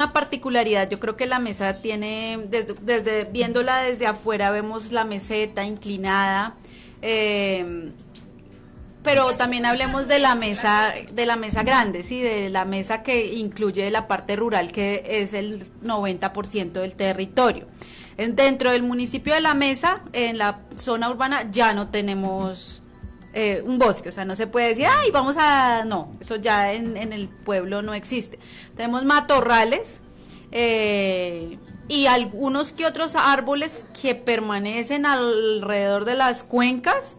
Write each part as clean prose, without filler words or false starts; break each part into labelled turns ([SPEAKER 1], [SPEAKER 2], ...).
[SPEAKER 1] una particularidad. Yo creo que la mesa tiene, viéndola desde afuera, vemos la meseta inclinada, eh, pero también hablemos de la mesa grande, sí, de la mesa que incluye la parte rural, que es el 90% del territorio. Dentro del municipio de La Mesa, en la zona urbana, ya no tenemos un bosque, o sea, no se puede decir, ay, vamos a... No, eso ya en el pueblo no existe. Tenemos matorrales y algunos que otros árboles que permanecen alrededor de las cuencas,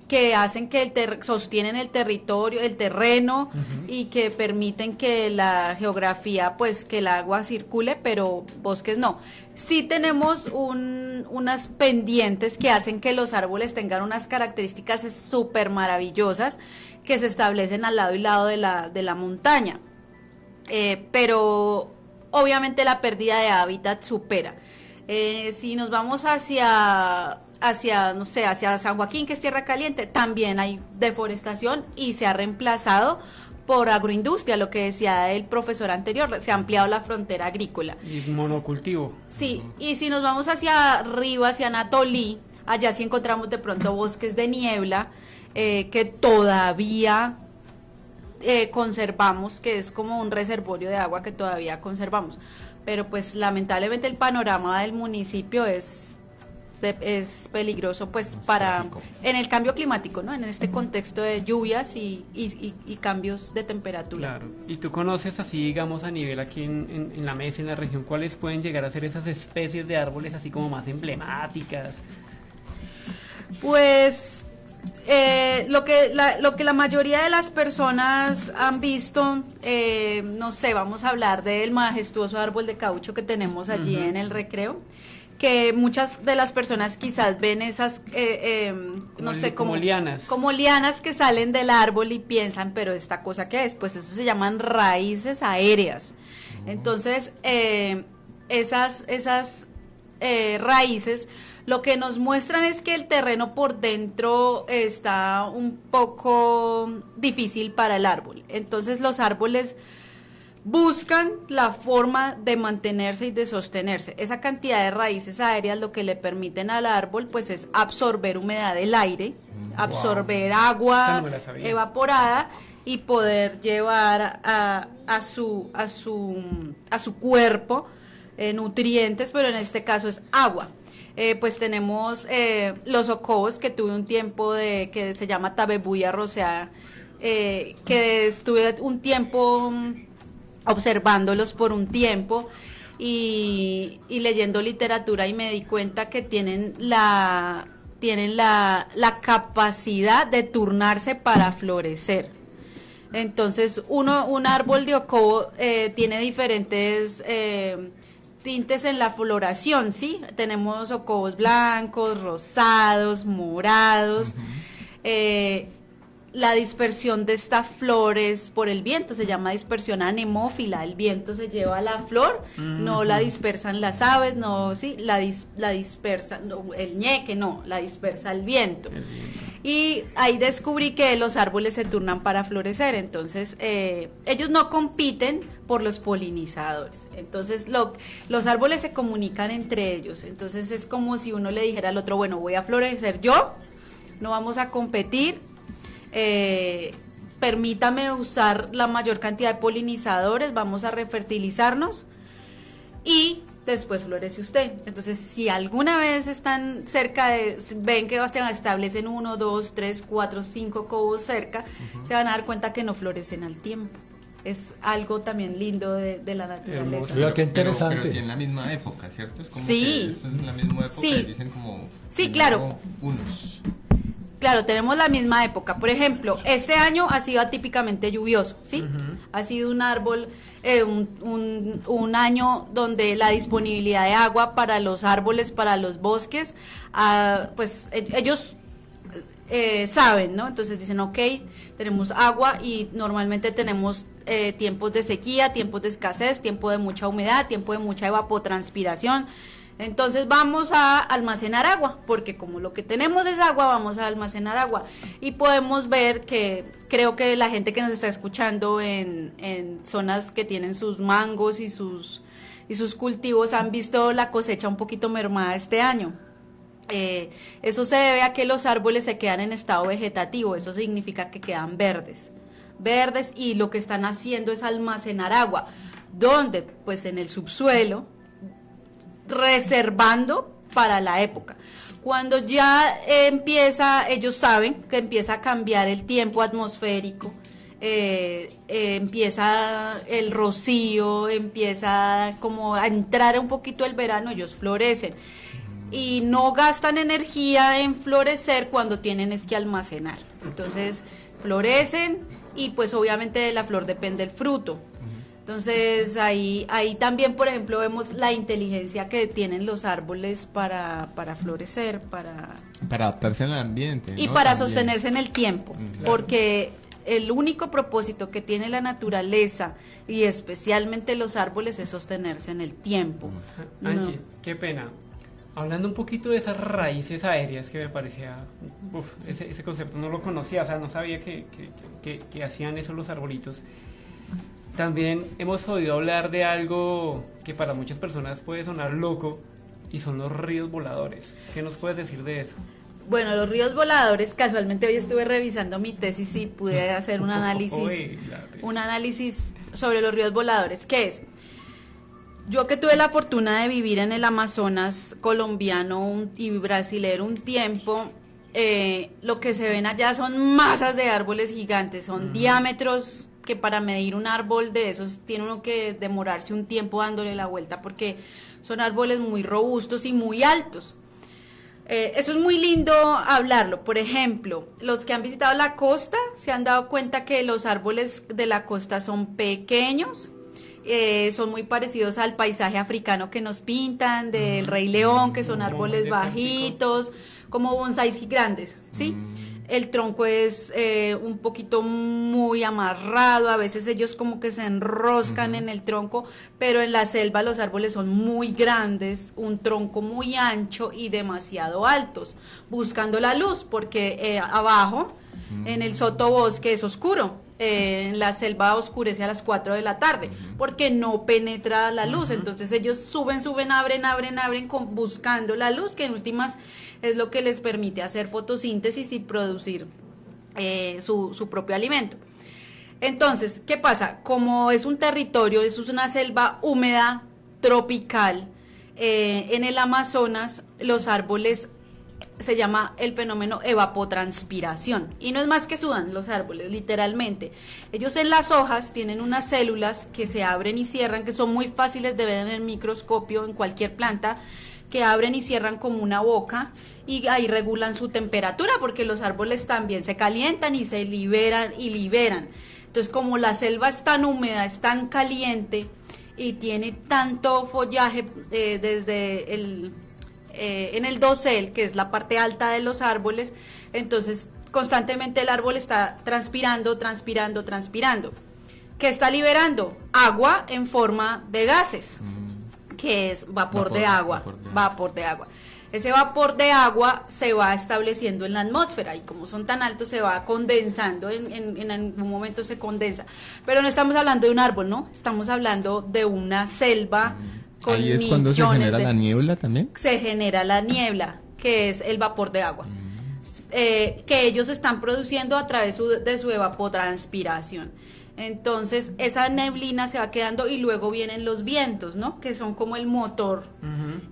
[SPEAKER 1] que hacen que sostienen el territorio, el terreno, y que permiten que la geografía, pues que el agua circule, pero bosques no. Sí tenemos unas pendientes que hacen que los árboles tengan unas características súper maravillosas que se establecen al lado y lado de la montaña, pero obviamente la pérdida de hábitat supera. Si nos vamos no sé, hacia San Joaquín, que es tierra caliente, también hay deforestación y se ha reemplazado por agroindustria, lo que decía el profesor anterior, se ha ampliado la frontera agrícola.
[SPEAKER 2] Y monocultivo.
[SPEAKER 1] Sí, y si nos vamos hacia arriba, hacia Anatolí, allá sí encontramos de pronto bosques de niebla, que todavía conservamos, que es como un reservorio de agua que todavía conservamos. Pero pues lamentablemente el panorama del municipio es peligroso, pues para en el cambio climático, ¿no? En este contexto de lluvias y cambios de temperatura.
[SPEAKER 2] Claro. Y tú conoces así, digamos, a nivel aquí en la mesa, en la región, ¿cuáles pueden llegar a ser esas especies de árboles así como más emblemáticas?
[SPEAKER 1] Pues lo que la mayoría de las personas han visto, no sé, vamos a hablar del majestuoso árbol de caucho que tenemos allí en el Recreo, que muchas de las personas quizás ven esas, no sé,
[SPEAKER 2] como lianas.
[SPEAKER 1] Como lianas que salen del árbol y piensan, pero ¿esta cosa qué es? Pues eso se llaman raíces aéreas. Entonces, esas raíces lo que nos muestran es que el terreno por dentro está un poco difícil para el árbol. Entonces los árboles buscan la forma de mantenerse y de sostenerse. Esa cantidad de raíces aéreas lo que le permiten al árbol pues es absorber humedad del aire, absorber agua evaporada y poder llevar a su cuerpo nutrientes, pero en este caso es agua. Pues tenemos los ocobos, que tuve un tiempo que se llama Tabebuya roseada, que estuve un tiempo observándolos por un tiempo y leyendo literatura, y me di cuenta que tienen la capacidad de turnarse para florecer. Entonces un árbol de ocobo tiene diferentes tintes en la floración, ¿sí? Tenemos ocobos blancos, rosados, morados. La dispersión de estas flores por el viento se llama dispersión anemófila. El viento se lleva la flor, no la dispersan las aves, no, sí, la dispersa, no, el ñeque, no, la dispersa el viento. Y ahí descubrí que los árboles se turnan para florecer. Entonces ellos no compiten por los polinizadores. Entonces los árboles se comunican entre ellos. Entonces es como si uno le dijera al otro, bueno, voy a florecer yo, no vamos a competir, permítame usar la mayor cantidad de polinizadores, vamos a refertilizarnos y después florece usted. Entonces, si alguna vez están cerca ven que se establecen 1, 2, 3, 4, 5 cobos cerca, se van a dar cuenta que no florecen al tiempo. Es algo también lindo de la naturaleza.
[SPEAKER 3] Mira, qué interesante.
[SPEAKER 4] Pero sí en la misma época, ¿cierto? Es como
[SPEAKER 1] sí.
[SPEAKER 4] Que eso es en la misma época,
[SPEAKER 1] sí.
[SPEAKER 4] Y dicen como...
[SPEAKER 1] Sí, claro.
[SPEAKER 4] Unos...
[SPEAKER 1] Claro, tenemos la misma época. Por ejemplo, este año ha sido atípicamente lluvioso, ¿sí? Ha sido un árbol, un año donde la disponibilidad de agua para los árboles, para los bosques, pues ellos saben, ¿no? Entonces dicen, ok, tenemos agua y normalmente tenemos tiempos de sequía, tiempos de escasez, tiempo de mucha humedad, tiempo de mucha evapotranspiración. Entonces vamos a almacenar agua, porque como lo que tenemos es agua, vamos a almacenar agua. Y podemos ver que creo que la gente que nos está escuchando en zonas que tienen sus mangos y sus cultivos han visto la cosecha un poquito mermada este año. Eso se debe a que los árboles se quedan en estado vegetativo, eso significa que quedan verdes, y lo que están haciendo es almacenar agua. ¿Dónde? Pues en el subsuelo, reservando para la época. Cuando ya ellos saben que empieza a cambiar el tiempo atmosférico, empieza el rocío, empieza como a entrar un poquito el verano, ellos florecen. Y no gastan energía en florecer cuando tienen es que almacenar. Entonces florecen y pues obviamente de la flor depende el fruto. Entonces ahí también, por ejemplo, vemos la inteligencia que tienen los árboles para florecer, para
[SPEAKER 3] adaptarse al ambiente,
[SPEAKER 1] y
[SPEAKER 3] ¿no?
[SPEAKER 1] para
[SPEAKER 3] También.
[SPEAKER 1] sostenerse en el tiempo, porque el único propósito que tiene la naturaleza y especialmente los árboles es sostenerse en el tiempo.
[SPEAKER 2] Angie, qué pena. Hablando un poquito de esas raíces aéreas que me parecía, ese concepto no lo conocía, o sea, no sabía que hacían eso los arbolitos. También hemos oído hablar de algo que para muchas personas puede sonar loco, y son los ríos voladores. ¿Qué nos puedes decir de eso?
[SPEAKER 1] Bueno, los ríos voladores, casualmente hoy estuve revisando mi tesis y pude hacer un análisis sobre los ríos voladores. ¿Qué es? Yo que tuve la fortuna de vivir en el Amazonas colombiano y brasilero un tiempo, lo que se ven allá son masas de árboles gigantes, son diámetros que para medir un árbol de esos tiene uno que demorarse un tiempo dándole la vuelta porque son árboles muy robustos y muy altos. Eso es muy lindo hablarlo. Por ejemplo, los que han visitado la costa se han dado cuenta que los árboles de la costa son pequeños, son muy parecidos al paisaje africano que nos pintan, del Rey León, que son árboles bajitos, como bonsáis grandes, ¿sí? El tronco es un poquito muy amarrado, a veces ellos como que se enroscan en el tronco, pero en la selva los árboles son muy grandes, un tronco muy ancho y demasiado altos, buscando la luz, porque abajo en el sotobosque es oscuro. En la selva oscurece a las 4 de la tarde porque no penetra la luz, entonces ellos suben, abren buscando la luz, que en últimas es lo que les permite hacer fotosíntesis y producir su propio alimento. Entonces, ¿qué pasa? Como es un territorio, eso es una selva húmeda, tropical, en el Amazonas los árboles se llama el fenómeno evapotranspiración, y no es más que sudan los árboles, literalmente. Ellos en las hojas tienen unas células que se abren y cierran, que son muy fáciles de ver en el microscopio en cualquier planta, que abren y cierran como una boca, y ahí regulan su temperatura, porque los árboles también se calientan y se liberan. Entonces, como la selva es tan húmeda, es tan caliente, y tiene tanto follaje desde en el dosel, que es la parte alta de los árboles, entonces constantemente el árbol está transpirando. ¿Qué está liberando? Agua en forma de gases, que es vapor de agua. Ese vapor de agua se va estableciendo en la atmósfera, y como son tan altos se va condensando, en algún momento se condensa. Pero no estamos hablando de un árbol, ¿no? Estamos hablando de una selva.
[SPEAKER 3] Ahí es cuando se genera la niebla también.
[SPEAKER 1] Se genera la niebla, que es el vapor de agua, que ellos están produciendo a través de su evapotranspiración. Entonces esa neblina se va quedando, y luego vienen los vientos, ¿no? Que son como el motor,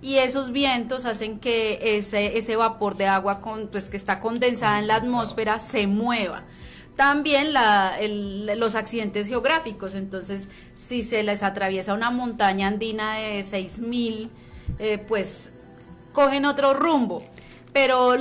[SPEAKER 1] y esos vientos hacen que ese vapor de agua que está condensada en la atmósfera se mueva. También los accidentes geográficos, entonces si se les atraviesa una montaña andina de 6.000, pues cogen otro rumbo. Pero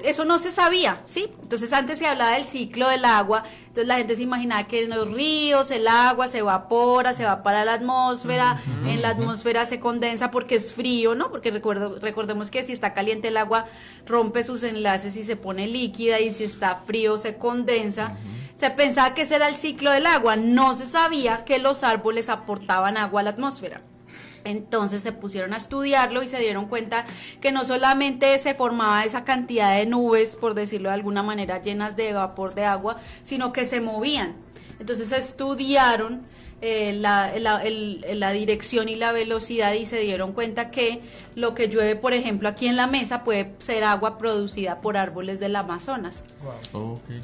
[SPEAKER 1] eso no se sabía, ¿sí? Entonces antes se hablaba del ciclo del agua, entonces la gente se imaginaba que en los ríos el agua se evapora, se va para la atmósfera, en la atmósfera se condensa porque es frío, ¿no? Porque recordemos que si está caliente el agua rompe sus enlaces y se pone líquida, y si está frío se condensa. Se pensaba que ese era el ciclo del agua, no se sabía que los árboles aportaban agua a la atmósfera. Entonces se pusieron a estudiarlo y se dieron cuenta que no solamente se formaba esa cantidad de nubes, por decirlo de alguna manera, llenas de vapor de agua, sino que se movían. Entonces estudiaron la dirección y la velocidad y se dieron cuenta que lo que llueve, por ejemplo, aquí en la mesa puede ser agua producida por árboles del Amazonas.
[SPEAKER 2] Wow.
[SPEAKER 3] Okay.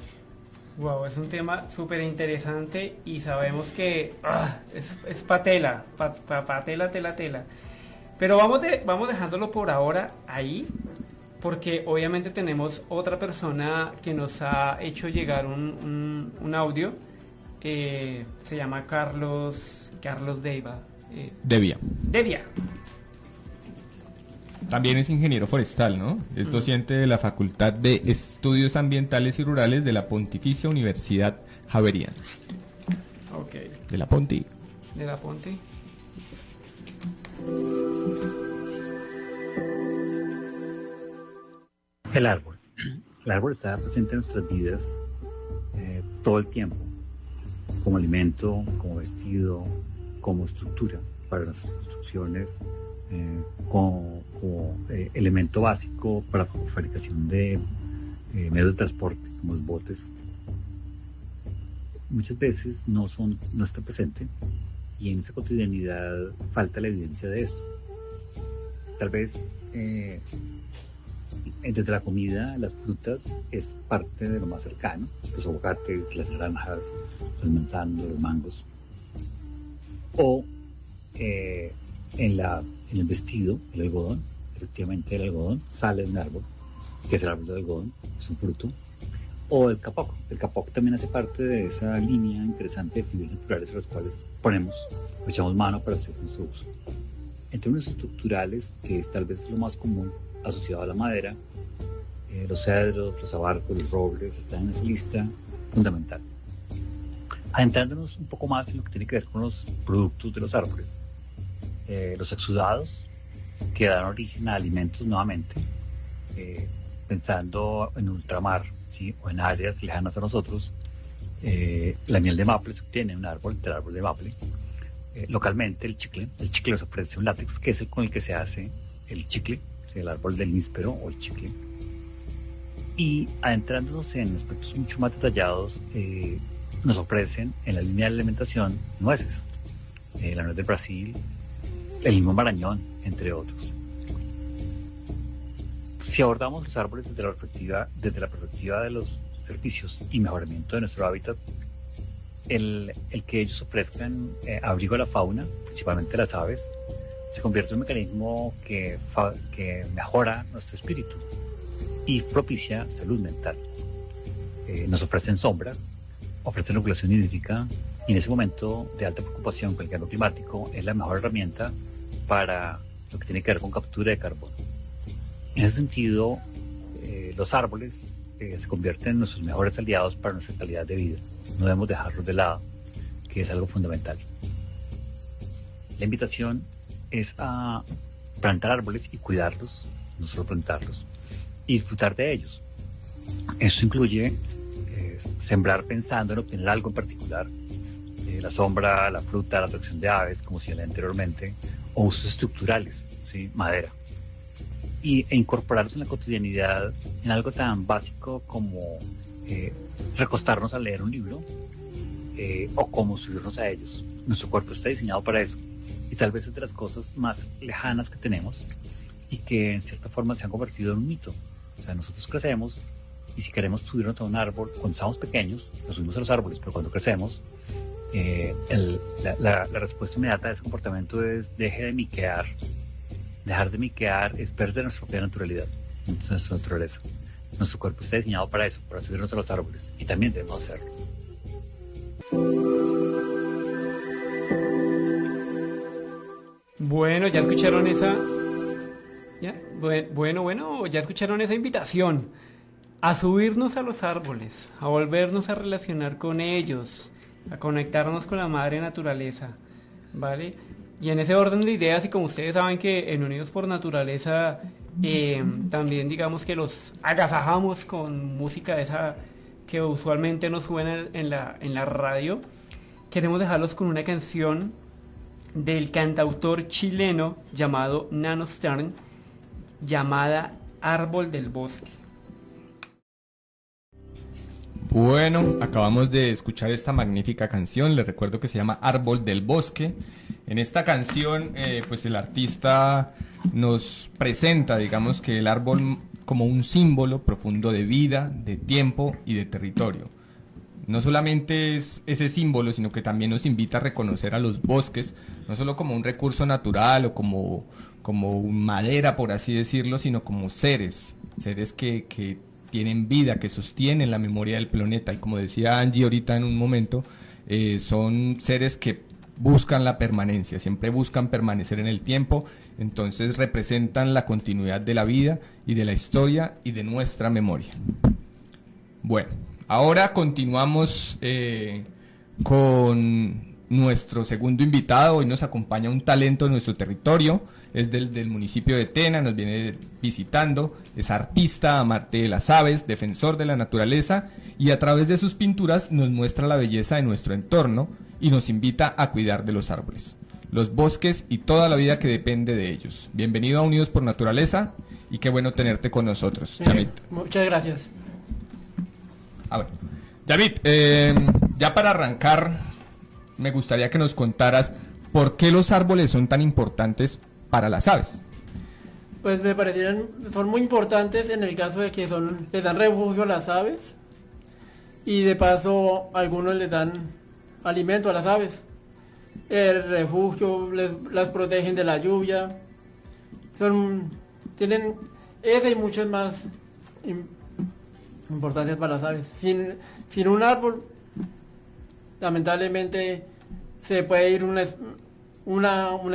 [SPEAKER 2] Wow, es un tema súper interesante y sabemos que es patela, tela. Pero vamos dejándolo por ahora ahí, porque obviamente tenemos otra persona que nos ha hecho llegar un audio. Se llama Carlos Deiva. Devia.
[SPEAKER 3] También es ingeniero forestal, ¿no? Es docente de la Facultad de Estudios Ambientales y Rurales de la Pontificia Universidad Javeriana.
[SPEAKER 2] Ok.
[SPEAKER 3] De la Ponti.
[SPEAKER 5] El árbol. El árbol está presente en nuestras vidas todo el tiempo, como alimento, como vestido, como estructura para las construcciones, como elemento básico para la fabricación de medios de transporte, como los botes. Muchas veces no está presente y en esa cotidianidad falta la evidencia de esto. Tal vez entre la comida, las frutas es parte de lo más cercano, los aguacates, las naranjas, las manzanas, los mangos. O en el vestido, el algodón, efectivamente el algodón sale de un árbol, que es el árbol del algodón, es un fruto. O el capoc también hace parte de esa línea interesante de fibras naturales a las cuales echamos mano para hacer nuestro uso. En términos estructurales, que es tal vez lo más común asociado a la madera, los cedros, los abarcos, los robles están en esa lista fundamental. Adentrándonos un poco más en lo que tiene que ver con los productos de los árboles, los exudados que dan origen a alimentos nuevamente, pensando en ultramar, ¿sí? O en áreas lejanas a nosotros, la miel de maple se obtiene del árbol de maple. Localmente el chicle nos ofrece un látex que es el con el que se hace el chicle, el árbol del níspero o el chicle. Y adentrándonos en aspectos mucho más detallados, nos ofrecen en la línea de alimentación nueces, la nuez del Brasil, el limón marañón, entre otros. Si abordamos los árboles desde la perspectiva de los servicios y mejoramiento de nuestro hábitat, el que ellos ofrezcan abrigo a la fauna, principalmente las aves, se convierte en un mecanismo que mejora nuestro espíritu y propicia salud mental. Nos ofrecen sombra, ofrecen regulación hídrica y en ese momento de alta preocupación con el cambio climático es la mejor herramienta para lo que tiene que ver con captura de carbono. En ese sentido, los árboles se convierten en nuestros mejores aliados para nuestra calidad de vida. No debemos dejarlos de lado, que es algo fundamental. La invitación es a plantar árboles y cuidarlos, no solo plantarlos, y disfrutar de ellos. Eso incluye sembrar pensando en obtener algo en particular, la sombra, la fruta, la atracción de aves, como señalé anteriormente, o usos estructurales, ¿sí? Madera, e incorporarlos en la cotidianidad en algo tan básico como recostarnos a leer un libro o como subirnos a ellos. Nuestro cuerpo está diseñado para eso y tal vez es de las cosas más lejanas que tenemos y que en cierta forma se han convertido en un mito. O sea, nosotros crecemos y si queremos subirnos a un árbol, cuando estamos pequeños, nos subimos a los árboles, pero cuando crecemos, la respuesta inmediata de ese comportamiento es deje de miquear. Dejar de miquear es perder nuestra propia naturalidad, nuestra naturaleza. Nuestro cuerpo está diseñado para eso, para subirnos a los árboles, y también debemos hacerlo.
[SPEAKER 2] Bueno, ya escucharon esa... ya escucharon esa invitación a subirnos a los árboles, a volvernos a relacionar con ellos, a conectarnos con la madre naturaleza, ¿vale? Y en ese orden de ideas, y como ustedes saben que en Unidos por Naturaleza también digamos que los agasajamos con música esa que usualmente nos suena en la radio, queremos dejarlos con una canción del cantautor chileno llamado Nano Stern, llamada Árbol del Bosque.
[SPEAKER 3] Bueno, acabamos de escuchar esta magnífica canción, les recuerdo que se llama Árbol del Bosque. En esta canción, pues el artista nos presenta, digamos, que el árbol como un símbolo profundo de vida, de tiempo y de territorio. No solamente es ese símbolo, sino que también nos invita a reconocer a los bosques, no solo como un recurso natural o como madera, por así decirlo, sino como seres que tienen vida, que sostienen la memoria del planeta. Y como decía Angie ahorita en un momento, son seres que buscan la permanencia, siempre buscan permanecer en el tiempo, entonces representan la continuidad de la vida y de la historia y de nuestra memoria. Bueno, ahora continuamos con nuestro segundo invitado. Hoy nos acompaña un talento de nuestro territorio, es del municipio de Tena, nos viene visitando, es artista, amante de las aves, defensor de la naturaleza, y a través de sus pinturas nos muestra la belleza de nuestro entorno y nos invita a cuidar de los árboles, los bosques y toda la vida que depende de ellos. Bienvenido a Unidos por Naturaleza y qué bueno tenerte con nosotros, Yamit.
[SPEAKER 6] Muchas gracias.
[SPEAKER 3] Ahora, Yamit, ya para arrancar, me gustaría que nos contaras por qué los árboles son tan importantes para las aves.
[SPEAKER 6] Pues me parecieron, son muy importantes en el caso de que les dan refugio a las aves y de paso algunos les dan alimento a las aves. El refugio, las protegen de la lluvia, tienen esa y muchas más importancias para las aves. Sin un árbol, lamentablemente se puede ir una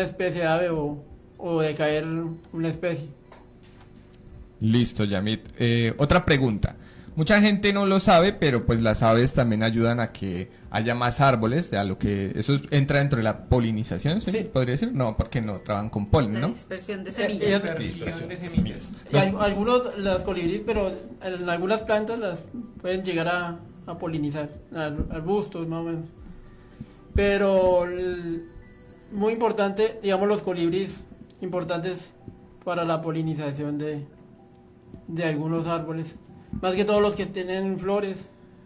[SPEAKER 6] especie de ave o decaer una especie.
[SPEAKER 3] Listo, Yamit. Otra pregunta. Mucha gente no lo sabe, pero pues las aves también ayudan a que haya más árboles, a lo que eso entra dentro de la polinización, ¿sí?
[SPEAKER 6] Sí.
[SPEAKER 3] ¿Podría decir? No, porque no trabajan con polen,
[SPEAKER 1] La
[SPEAKER 3] ¿no?
[SPEAKER 1] dispersión de semillas.
[SPEAKER 2] Dispersión de semillas.
[SPEAKER 6] Y algunos las colibríes, pero en algunas plantas las pueden llegar a polinizar, arbustos más o menos. Pero muy importante, digamos, los colibríes importantes para la polinización de algunos árboles, más que todos los que tienen flores,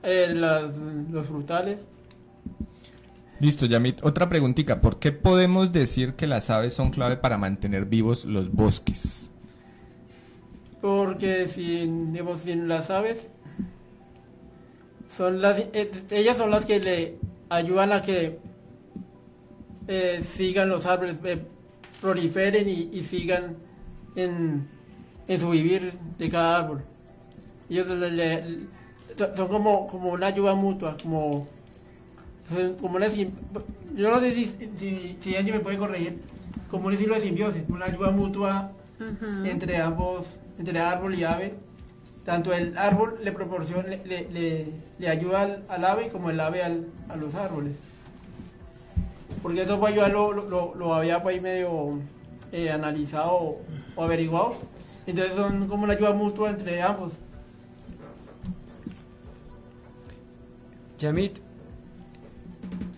[SPEAKER 6] los frutales.
[SPEAKER 3] Listo, Yamit. Otra preguntita. ¿Por qué podemos decir que las aves son clave para mantener vivos los bosques?
[SPEAKER 6] Porque sin las aves, ellas son las que le ayudan a que sigan los árboles, proliferen y sigan en su vivir de cada árbol. Ellos son como una ayuda mutua, como una, yo no sé si alguien me puede corregir, como un estilo de simbiosis, una ayuda mutua entre ambos, entre árbol y ave. Tanto el árbol le proporciona, le ayuda al ave como el ave a los árboles. Porque eso pues yo lo había pues medio analizado o averiguado. Entonces son como una ayuda mutua entre ambos.
[SPEAKER 2] Yamit,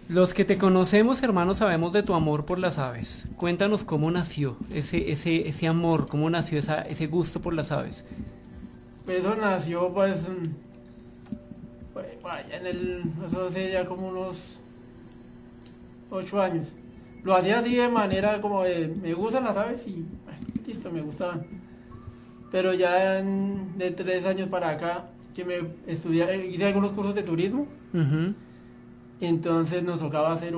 [SPEAKER 2] los que te conocemos, hermano, sabemos de tu amor por las aves. Cuéntanos cómo nació ese amor, cómo nació ese gusto por las aves.
[SPEAKER 6] Eso nació pues allá eso hace ya como unos 8 años. Lo hacía así de manera como de, me gustan las aves y listo, me gustaban. Pero ya de 3 años para acá, que hice algunos cursos de turismo, entonces nos tocaba hacer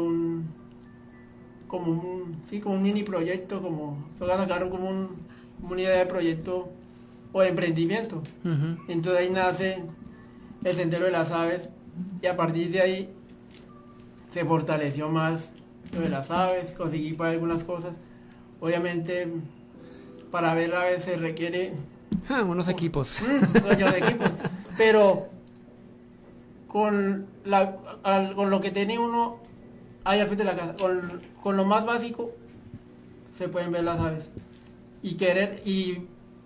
[SPEAKER 6] como un mini proyecto, tocaba sacar como una idea de proyecto o de emprendimiento. Entonces ahí nace el Sendero de las Aves y a partir de ahí se fortaleció más lo de las aves, conseguí para algunas cosas. Obviamente para ver aves se requiere
[SPEAKER 2] unos equipos.
[SPEAKER 6] Unos equipos, pero con lo que tiene uno ahí al frente de la casa, con lo más básico se pueden ver las aves y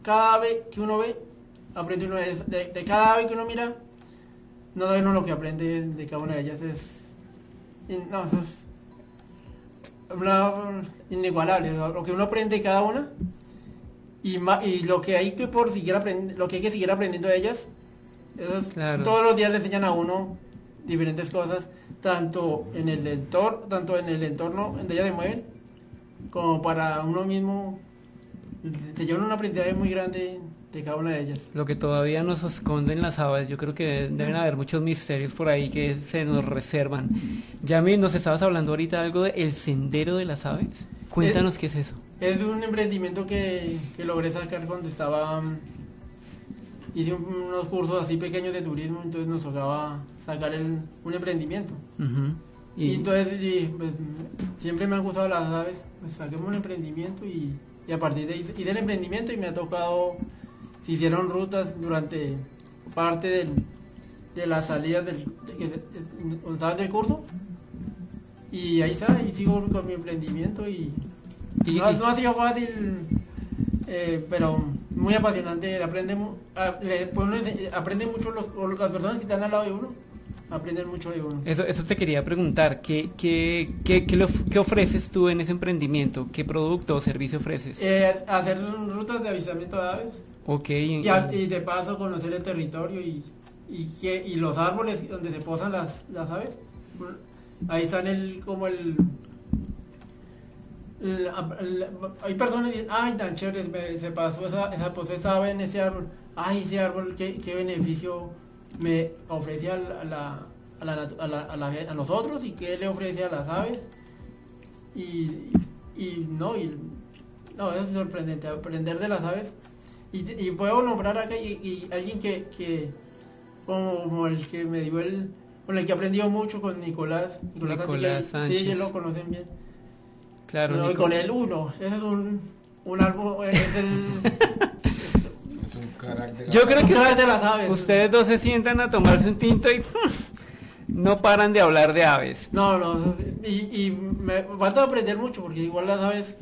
[SPEAKER 6] cada ave que uno ve aprende uno de cada ave que uno mira, no sabe uno lo que aprende de cada una de ellas. inigualable, lo que uno aprende cada una y lo que hay que lo que hay que seguir aprendiendo de ellas.
[SPEAKER 2] Claro.
[SPEAKER 6] Todos los días le enseñan a uno diferentes cosas, tanto en el entorno donde ellas se mueven, como para uno mismo. Se llevan un aprendizaje muy grande de cada una de ellas.
[SPEAKER 2] Lo que todavía nos esconden las aves, yo creo que deben haber muchos misterios por ahí que se nos reservan. Yami, nos estabas hablando ahorita algo de el sendero de las aves. Cuéntanos qué es eso.
[SPEAKER 6] Es un emprendimiento que logré sacar cuando hice unos cursos así pequeños de turismo, entonces nos tocaba sacar un emprendimiento.
[SPEAKER 2] Ujú.
[SPEAKER 6] Y entonces pues, siempre me han gustado las aves, pues saquemos un emprendimiento y a partir de ahí hice el emprendimiento y me ha tocado, se hicieron rutas durante parte de las salidas del curso y ahí está, y sigo con mi emprendimiento y no ha sido fácil, pero muy apasionante, aprende mucho las personas que están al lado de uno. Aprenden mucho de uno.
[SPEAKER 2] Eso te quería preguntar, ¿qué ofreces tú en ese emprendimiento? ¿Qué producto o servicio ofreces?
[SPEAKER 6] Hacer rutas de avistamiento de aves.
[SPEAKER 2] Ok.
[SPEAKER 6] Y de paso conocer el territorio y los árboles donde se posan las aves. Ahí están hay personas que dicen, ay, tan chévere, se pasó esa ave en ese árbol. Ay, ese árbol, qué beneficio me ofrece a nosotros y qué le ofrece a las aves. No, eso es sorprendente, aprender de las aves. Y puedo nombrar acá y alguien que como el que me dio con el que he aprendido mucho, con Nicolás
[SPEAKER 2] Sánchez.
[SPEAKER 6] Sí, ellos lo conocen bien.
[SPEAKER 2] Claro.
[SPEAKER 6] No, y con él ese es un árbol,
[SPEAKER 3] Es un crack de la...
[SPEAKER 2] Yo creo que
[SPEAKER 6] de las aves.
[SPEAKER 2] ustedes dos se sientan a tomarse un tinto y no paran de hablar de aves.
[SPEAKER 6] No, y me falta aprender mucho porque igual las aves,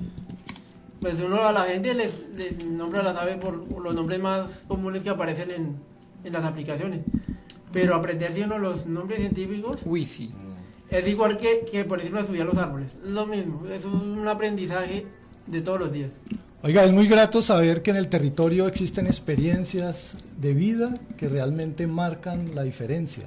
[SPEAKER 6] pues uno a la gente les nombra a las aves por los nombres más comunes que aparecen en las aplicaciones, pero aprenderse uno los nombres científicos
[SPEAKER 2] Uy, sí.
[SPEAKER 6] es igual que por ejemplo estudiar los árboles, es lo mismo, es un aprendizaje de todos los días.
[SPEAKER 7] Oiga, es muy grato saber que en el territorio existen experiencias de vida que realmente marcan la diferencia.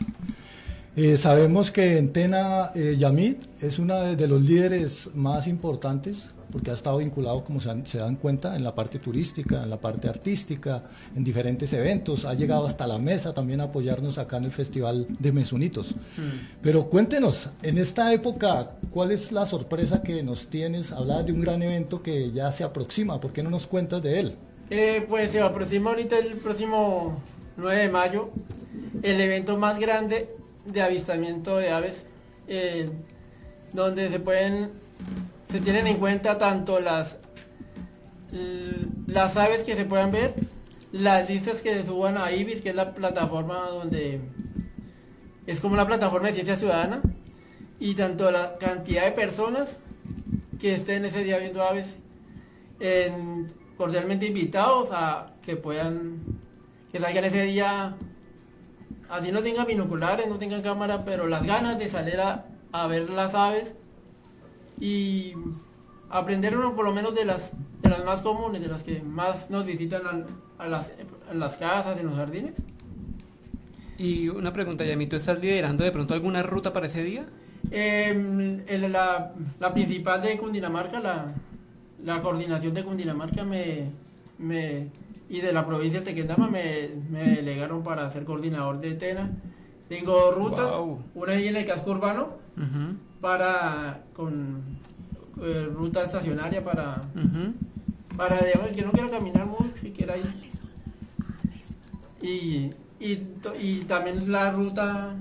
[SPEAKER 7] Sabemos que en Tena, Yamit es uno de los líderes más importantes porque ha estado vinculado, como se dan cuenta, en la parte turística, en la parte artística, en diferentes eventos. Ha llegado hasta la mesa también a apoyarnos acá en el Festival de Mesunitos. Pero cuéntenos, en esta época, ¿cuál es la sorpresa que nos tienes? Hablabas de un gran evento que ya se aproxima, ¿por qué no nos cuentas de él?
[SPEAKER 6] Pues se aproxima ahorita el próximo 9 de mayo, el evento más grande de avistamiento de aves, donde se tienen en cuenta tanto las aves que se puedan ver, las listas que se suban a IBIR, que es la plataforma donde es como una plataforma de ciencia ciudadana, y tanto la cantidad de personas que estén ese día viendo aves, cordialmente invitados a que salgan ese día, así no tengan binoculares, no tengan cámara, pero las ganas de salir a ver las aves y aprender uno por lo menos de las más comunes, de las que más nos visitan en las casas, en los jardines.
[SPEAKER 2] Y una pregunta, Yami, ¿tú estás liderando de pronto alguna ruta para ese día?
[SPEAKER 6] La principal de Cundinamarca, la coordinación de Cundinamarca y de la provincia de Tequendama me delegaron para ser coordinador de Tena. Tengo dos rutas, una ahí en el casco urbano, con ruta estacionaria para digamos, que no quiera caminar mucho y quiera ir. Y también una ruta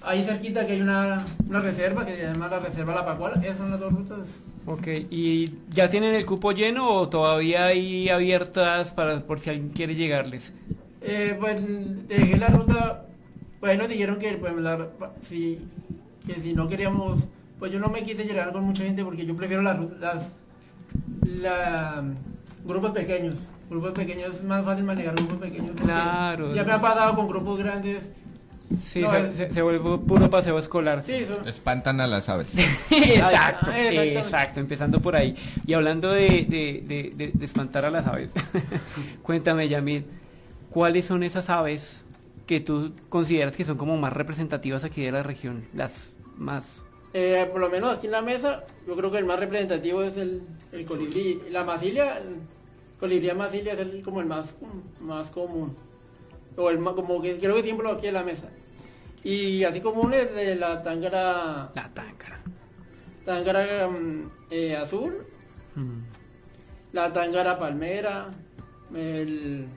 [SPEAKER 6] ahí cerquita que hay una reserva que se llama la Reserva La Pacuala. Esas son las dos rutas.
[SPEAKER 2] Ok, ¿y ya tienen el cupo lleno o todavía hay abiertas por si alguien quiere llegarles?
[SPEAKER 6] Pues dejé la ruta, pues nos dijeron que pues, si no queríamos, pues yo no me quise llegar con mucha gente porque yo prefiero grupos pequeños. Grupos pequeños es más fácil manejar grupos pequeños.
[SPEAKER 2] Claro.
[SPEAKER 6] Ya me ha pasado con grupos grandes
[SPEAKER 2] Sí,
[SPEAKER 6] No,
[SPEAKER 2] se vuelve puro paseo escolar.
[SPEAKER 6] Sí,
[SPEAKER 3] Espantan a las aves.
[SPEAKER 2] Exacto,
[SPEAKER 6] Exactamente.
[SPEAKER 2] exacto, empezando por ahí. Y hablando de espantar a las aves, cuéntame, Yamil, ¿cuáles son esas aves que tú consideras que son como más representativas aquí de la región? Las más...
[SPEAKER 6] por lo menos aquí en la mesa, yo creo que el más representativo es el colibrí. La masilia, el colibrí masilia es como el más común. O el más, como que creo que siempre lo aquí en la mesa. Y así común es de la tángara.
[SPEAKER 2] La tángara.
[SPEAKER 6] Tángara azul,
[SPEAKER 2] Mm.
[SPEAKER 6] la tángara palmera, en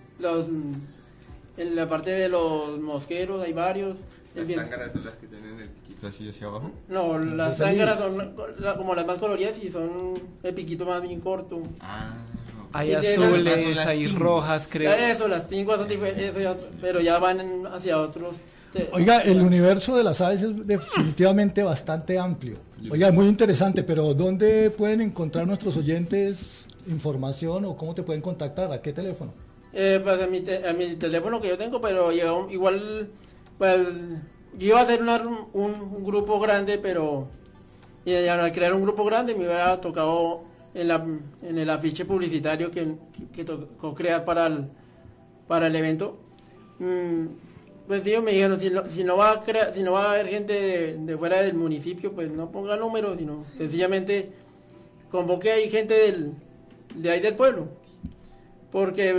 [SPEAKER 6] la parte de los mosqueros hay varios.
[SPEAKER 3] Las tángaras son las que tienen el piquito así hacia abajo.
[SPEAKER 6] No, las tángaras son como las más coloridas y son el piquito más bien corto.
[SPEAKER 3] Ah,
[SPEAKER 2] Hay
[SPEAKER 6] Y de esas
[SPEAKER 2] azules,
[SPEAKER 3] son las
[SPEAKER 2] hay
[SPEAKER 3] tinguas.
[SPEAKER 2] rojas, creo.
[SPEAKER 6] Eso, las tinguas son diferentes, pero ya van hacia otros.
[SPEAKER 7] Oiga, el universo de las aves es definitivamente bastante amplio. Oiga, es muy interesante, pero ¿dónde pueden encontrar nuestros oyentes información o cómo te pueden contactar? ¿A qué teléfono?
[SPEAKER 6] Pues a mi teléfono que yo tengo, pero igual, pues yo iba a hacer un grupo grande, pero y al crear un grupo grande me hubiera tocado en el afiche publicitario que tocó crear para el evento. Pues ellos me dijeron, si no va a haber gente de fuera del municipio, pues no ponga números, sino sencillamente convoque ahí gente de ahí del pueblo. Porque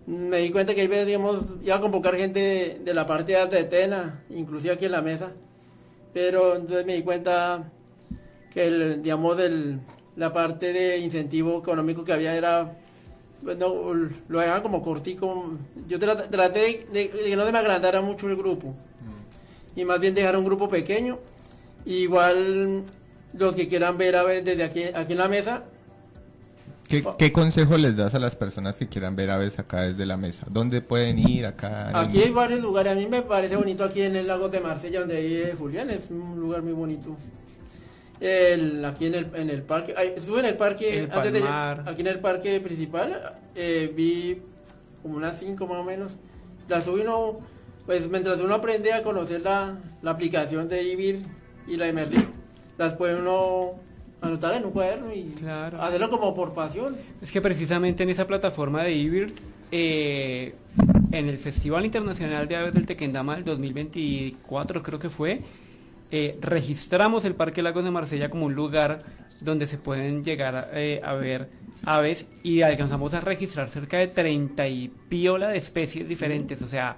[SPEAKER 6] me di cuenta que ahí, digamos, iba a convocar gente de la parte alta de Tena, inclusive aquí en la mesa. Pero entonces me di cuenta que, la parte de incentivo económico que había era, pues no, lo dejaban como cortico. Yo traté de que no se me agrandara mucho el grupo. Y más bien dejar un grupo pequeño. Igual los que quieran ver aves desde aquí en la mesa.
[SPEAKER 3] ¿Qué consejo les das a las personas que quieran ver aves acá desde la mesa? ¿Dónde pueden ir acá?
[SPEAKER 6] Aquí hay varios lugares. A mí me parece bonito aquí en el lago de Marsella, donde hay Julián. Es un lugar muy bonito. Aquí en el parque. Estuve en el parque
[SPEAKER 2] El
[SPEAKER 6] antes de
[SPEAKER 2] Palmar.
[SPEAKER 6] aquí en el parque principal. Vi como unas 5 más o menos. Las subí uno, pues mientras uno aprende a conocer la aplicación de IBIR y la de Merlin, las puede uno anotar en un cuaderno y
[SPEAKER 2] Claro.
[SPEAKER 6] hacerlo como por pasión.
[SPEAKER 2] Es que precisamente en esa plataforma de IBIR, en el Festival Internacional de Aves del Tequendama del 2024 creo que fue, registramos el Parque Lagos de Marsella como un lugar donde se pueden llegar a ver aves y alcanzamos a registrar cerca de 30 y piola de especies diferentes, o sea,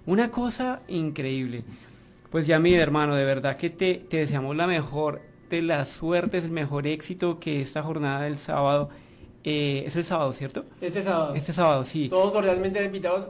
[SPEAKER 2] una cosa increíble. Pues ya mi hermano, de verdad que te deseamos la mejor de las suertes, el mejor éxito, que esta jornada del sábado, es el sábado, ¿cierto?
[SPEAKER 6] Este sábado.
[SPEAKER 2] Este sábado, sí.
[SPEAKER 6] Todos cordialmente invitados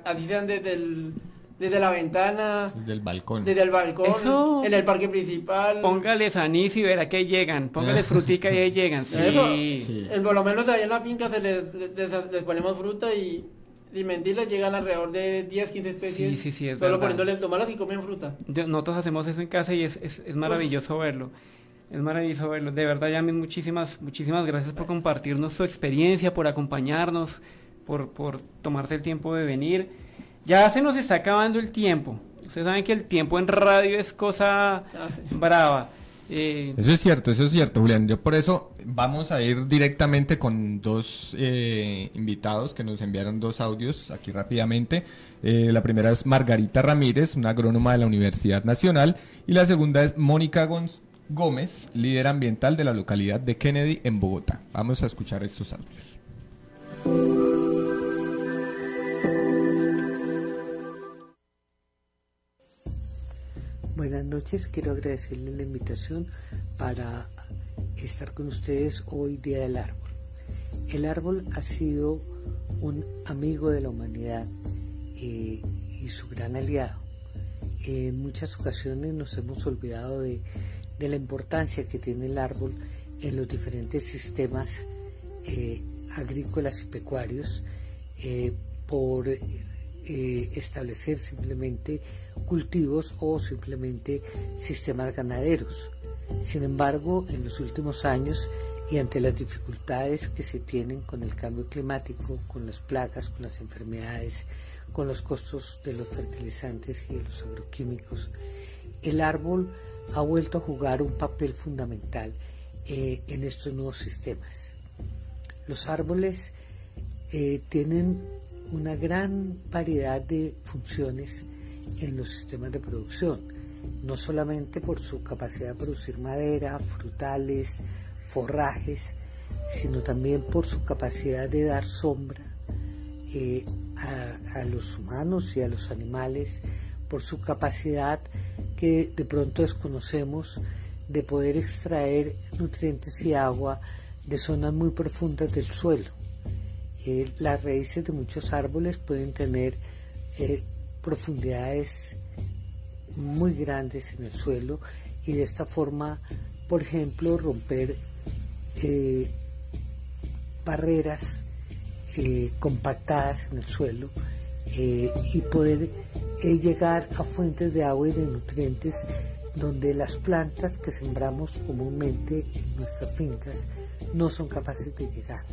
[SPEAKER 6] así sean desde la ventana,
[SPEAKER 3] Desde el balcón.
[SPEAKER 6] desde el balcón,
[SPEAKER 2] Eso.
[SPEAKER 6] en el parque principal.
[SPEAKER 2] Póngales anís y verá que llegan, póngales frutica y ahí llegan. Sí.
[SPEAKER 6] Eso,
[SPEAKER 3] Sí.
[SPEAKER 6] por lo menos ahí en la finca les ponemos fruta y sin mentirles llegan alrededor de 10, 15 especies.
[SPEAKER 2] Sí, es
[SPEAKER 6] solo
[SPEAKER 2] verdad.
[SPEAKER 6] poniéndoles tomalas y comen fruta.
[SPEAKER 2] Nosotros hacemos eso en casa y es maravilloso verlo. Es maravilloso verlo. De verdad, Yamin, muchísimas gracias por compartirnos tu experiencia, por acompañarnos, por tomarte el tiempo de venir. Ya se nos está acabando el tiempo. Ustedes saben que el tiempo en radio es cosa
[SPEAKER 6] Ah, sí.
[SPEAKER 2] brava.
[SPEAKER 3] Eso es cierto, Julián. Yo por eso vamos a ir directamente con dos invitados que nos enviaron 2 audios aquí rápidamente. La primera es Margarita Ramírez, una agrónoma de la Universidad Nacional, y la segunda es Mónica Gómez, líder ambiental de la localidad de Kennedy en Bogotá. Vamos a escuchar estos audios.
[SPEAKER 8] Buenas noches, quiero agradecerles la invitación para estar con ustedes hoy, Día del Árbol. El árbol ha sido un amigo de la humanidad y su gran aliado. En muchas ocasiones nos hemos olvidado de la importancia que tiene el árbol en los diferentes sistemas agrícolas y pecuarios por establecer simplemente cultivos o simplemente sistemas ganaderos. Sin embargo, en los últimos años y ante las dificultades que se tienen con el cambio climático, con las plagas, con las enfermedades, con los costos de los fertilizantes y de los agroquímicos, el árbol ha vuelto a jugar un papel fundamental en estos nuevos sistemas. Los árboles tienen una gran variedad de funciones en los sistemas de producción, no solamente por su capacidad de producir madera, frutales, forrajes, sino también por su capacidad de dar sombra a los humanos y a los animales, por su capacidad que de pronto desconocemos de poder extraer nutrientes y agua de zonas muy profundas del suelo. Las raíces de muchos árboles pueden tener profundidades muy grandes en el suelo y de esta forma, por ejemplo, romper barreras compactadas en el suelo y poder llegar a fuentes de agua y de nutrientes donde las plantas que sembramos comúnmente en nuestras fincas no son capaces de llegar.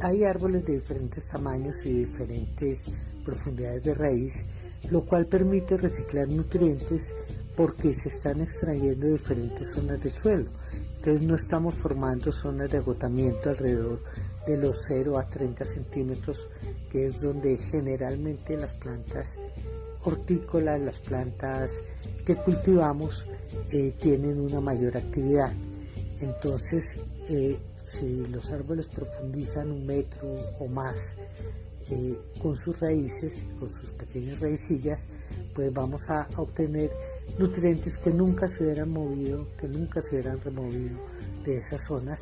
[SPEAKER 8] Hay árboles de diferentes tamaños y diferentes profundidades de raíz, lo cual permite reciclar nutrientes porque se están extrayendo de diferentes zonas del suelo. Entonces no estamos formando zonas de agotamiento alrededor de los 0 a 30 centímetros, que es donde generalmente las plantas hortícolas, las plantas que cultivamos, tienen una mayor actividad. Entonces, si los árboles profundizan 1 metro o más con sus raíces, con sus pequeñas raicillas, pues vamos a obtener nutrientes que nunca se hubieran movido, que nunca se hubieran removido de esas zonas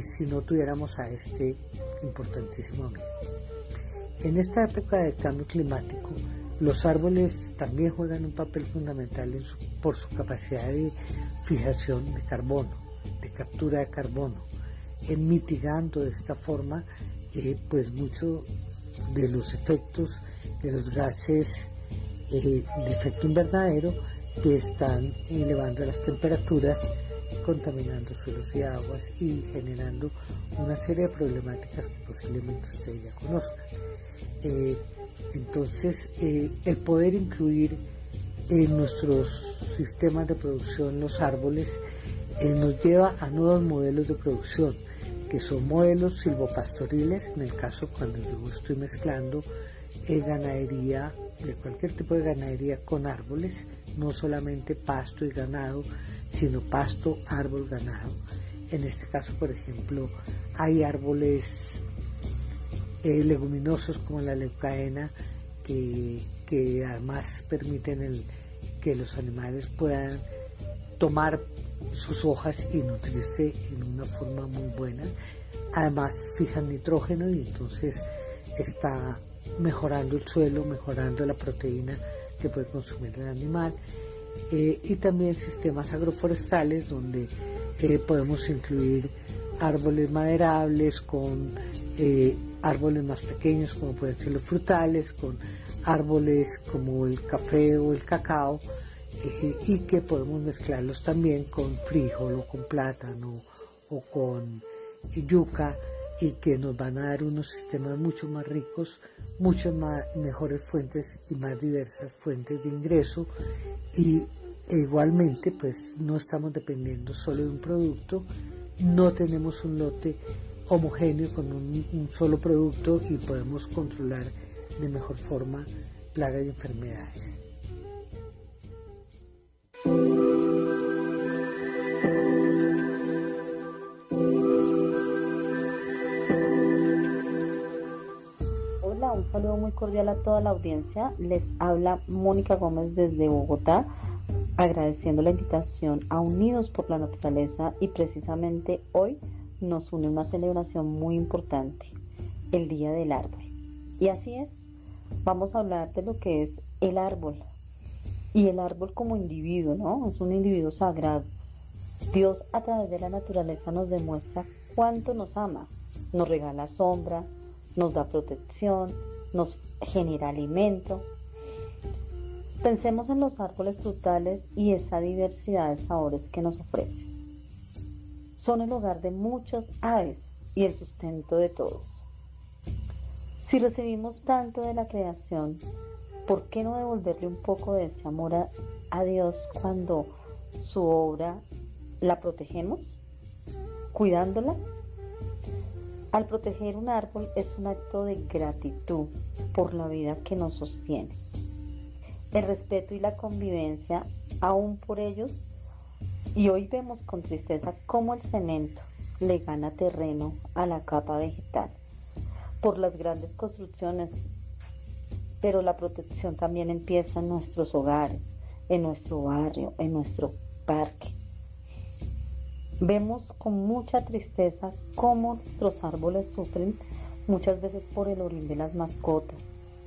[SPEAKER 8] si no tuviéramos a este importantísimo amigo. En esta época de cambio climático, los árboles también juegan un papel fundamental por su capacidad de fijación de carbono, de captura de carbono, mitigando de esta forma pues muchos de los efectos de los gases de efecto invernadero que están elevando las temperaturas, contaminando suelos y aguas y generando una serie de problemáticas que posiblemente ustedes ya conozcan. Entonces, el poder incluir en nuestros sistemas de producción los árboles nos lleva a nuevos modelos de producción, que son modelos silvopastoriles, en el caso cuando yo estoy mezclando ganadería, de cualquier tipo de ganadería con árboles, no solamente pasto y ganado, sino pasto, árbol, ganado. En este caso, por ejemplo, hay árboles leguminosos como la leucaena que además permiten que los animales puedan tomar sus hojas y nutrirse en una forma muy buena. Además fijan nitrógeno y entonces está mejorando el suelo, mejorando la proteína que puede consumir el animal. Y también sistemas agroforestales donde podemos incluir árboles maderables con árboles más pequeños como pueden ser los frutales, con árboles como el café o el cacao, y que podemos mezclarlos también con frijol o con plátano o con yuca, y que nos van a dar unos sistemas mucho más ricos, mucho más mejores fuentes y más diversas fuentes de ingreso. Y igualmente pues no estamos dependiendo solo de un producto, no tenemos un lote homogéneo con un solo producto y podemos controlar de mejor forma plagas y enfermedades.
[SPEAKER 9] Hola, un saludo muy cordial a toda la audiencia. Les habla Mónica Gómez desde Bogotá, agradeciendo la invitación a Unidos por la Naturaleza, y precisamente hoy nos une una celebración muy importante, el Día del Árbol. Y así es, vamos a hablar de lo que es el árbol. Y el árbol como individuo, ¿no? Es un individuo sagrado. Dios a través de la naturaleza nos demuestra cuánto nos ama. Nos regala sombra, nos da protección, nos genera alimento. Pensemos en los árboles frutales y esa diversidad de sabores que nos ofrecen. Son el hogar de muchas aves y el sustento de todos. Si recibimos tanto de la creación, ¿por qué no devolverle un poco de ese amor a Dios cuando su obra la protegemos, cuidándola? Al proteger un árbol es un acto de gratitud por la vida que nos sostiene. El respeto y la convivencia aún por ellos, y hoy vemos con tristeza cómo el cemento le gana terreno a la capa vegetal por las grandes construcciones, pero la protección también empieza en nuestros hogares, en nuestro barrio, en nuestro parque. Vemos con mucha tristeza cómo nuestros árboles sufren muchas veces por el orín de las mascotas.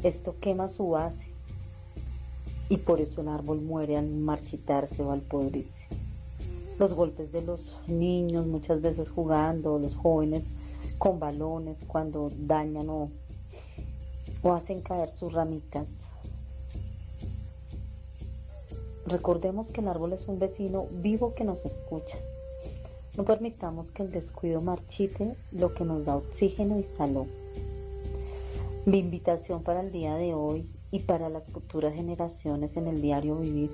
[SPEAKER 9] Esto quema su base y por eso el árbol muere al marchitarse o al podrirse. Los golpes de los niños muchas veces jugando, los jóvenes con balones cuando dañan o hacen caer sus ramitas. Recordemos que el árbol es un vecino vivo que nos escucha. No permitamos que el descuido marchite lo que nos da oxígeno y salud. Mi invitación para el día de hoy y para las futuras generaciones en el diario vivir: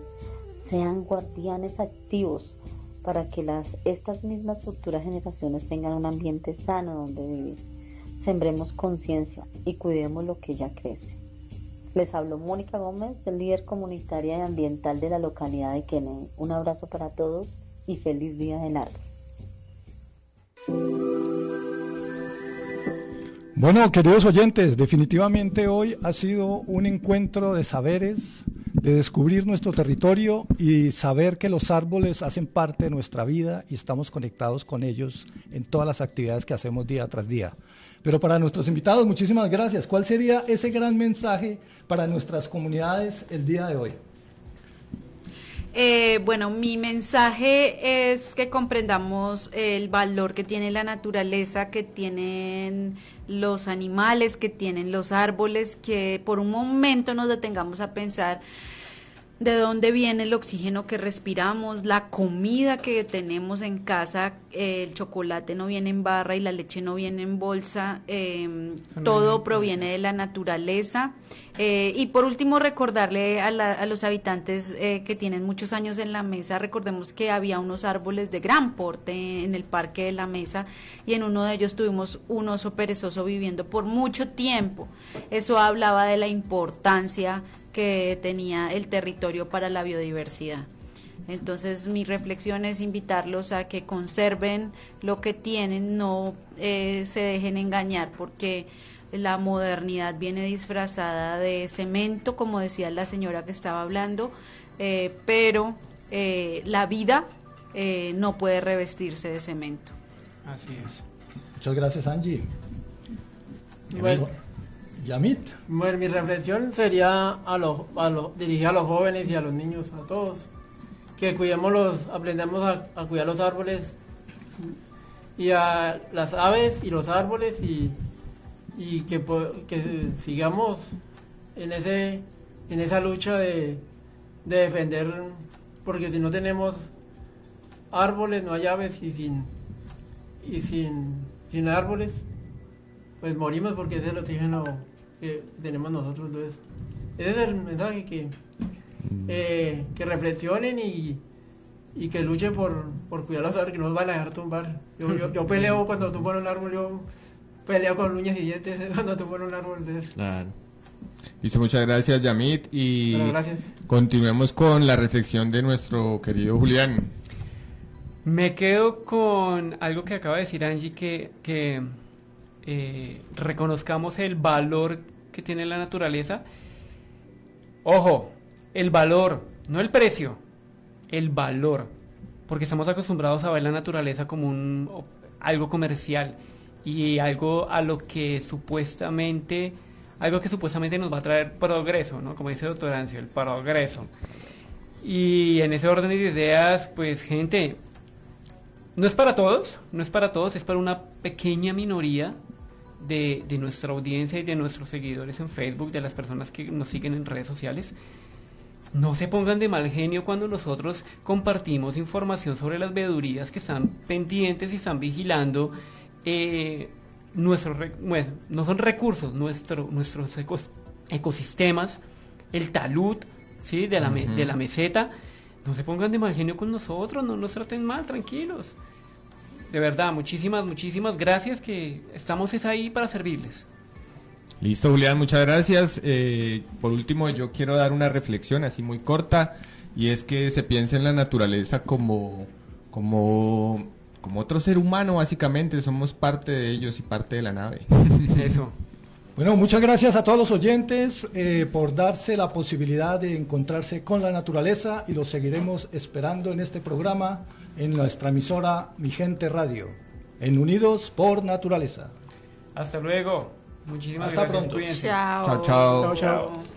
[SPEAKER 9] sean guardianes activos para que estas mismas futuras generaciones tengan un ambiente sano donde vivir. Sembremos conciencia y cuidemos lo que ya crece. Les habló Mónica Gómez, líder comunitaria y ambiental de la localidad de Kennedy. Un abrazo para todos y feliz Día del Árbol.
[SPEAKER 7] Bueno, queridos oyentes, definitivamente hoy ha sido un encuentro de saberes, de descubrir nuestro territorio y saber que los árboles hacen parte de nuestra vida y estamos conectados con ellos en todas las actividades que hacemos día tras día. Pero para nuestros invitados, muchísimas gracias. ¿Cuál sería ese gran mensaje para nuestras comunidades el día de hoy?
[SPEAKER 1] Bueno, mi mensaje es que comprendamos el valor que tiene la naturaleza, que tienen los animales, que tienen los árboles, que por un momento nos detengamos a pensar de dónde viene el oxígeno que respiramos, la comida que tenemos en casa, el chocolate no viene en barra y la leche no viene en bolsa, todo proviene de la naturaleza. Y por último, recordarle a los habitantes que tienen muchos años en la mesa, recordemos que había unos árboles de gran porte en el parque de la mesa y en uno de ellos tuvimos un oso perezoso viviendo por mucho tiempo. Eso hablaba de la importancia que tenía el territorio para la biodiversidad. Entonces mi reflexión es invitarlos a que conserven lo que tienen, no se dejen engañar, porque la modernidad viene disfrazada de cemento, como decía la señora que estaba hablando, pero la vida no puede revestirse de cemento.
[SPEAKER 2] Así es.
[SPEAKER 7] Muchas gracias, Angie.
[SPEAKER 6] Bueno,
[SPEAKER 7] Yamit.
[SPEAKER 6] Bueno, mi reflexión sería dirigida a los jóvenes y a los niños, a todos, que aprendamos a cuidar los árboles y a las aves y los árboles y que sigamos en esa lucha de defender, porque si no tenemos árboles no hay aves y sin árboles pues morimos, porque ese es el oxígeno que tenemos nosotros. Entonces ese es el mensaje, que reflexionen y que luchen por cuidar los árboles, que no nos van a dejar tumbar. Yo peleo cuando tumban un árbol, yo peleo con uñas y dientes cuando tumban un árbol. Entonces,
[SPEAKER 3] Claro. Listo, muchas gracias, Yamit, y
[SPEAKER 6] bueno, gracias.
[SPEAKER 3] continuemos con la reflexión de nuestro querido Julián.
[SPEAKER 2] Me quedo con algo que acaba de decir Angie, que reconozcamos el valor que tiene la naturaleza. Ojo, el valor, no el precio, el valor, porque estamos acostumbrados a ver la naturaleza como algo comercial y algo que supuestamente nos va a traer progreso, ¿no? Como dice el doctor Ancio, el progreso. Y en ese orden de ideas, pues gente, no es para todos, es para una pequeña minoría de nuestra audiencia y de nuestros seguidores en Facebook, de las personas que nos siguen en redes sociales. No se pongan de mal genio cuando nosotros compartimos información sobre las veedurías que están pendientes y están vigilando bueno, no son recursos, nuestros ecosistemas, el talud, ¿sí? de la meseta, no se pongan de mal genio con nosotros, no nos traten mal, tranquilos. De verdad, muchísimas gracias, que estamos ahí para servirles.
[SPEAKER 3] Listo, Julián, muchas gracias. Por último, yo quiero dar una reflexión así muy corta, y es que se piensa en la naturaleza como otro ser humano, básicamente. Somos parte de ellos y parte de la nave.
[SPEAKER 2] Eso.
[SPEAKER 7] Bueno, muchas gracias a todos los oyentes por darse la posibilidad de encontrarse con la naturaleza, y los seguiremos esperando en este programa en nuestra emisora Mi Gente Radio, en Unidos por Naturaleza.
[SPEAKER 2] Hasta luego. Muchísimas
[SPEAKER 7] Hasta
[SPEAKER 2] gracias.
[SPEAKER 7] pronto.
[SPEAKER 2] Cuídense.
[SPEAKER 1] Chao.
[SPEAKER 3] Chao, chao.
[SPEAKER 6] Chao, chao.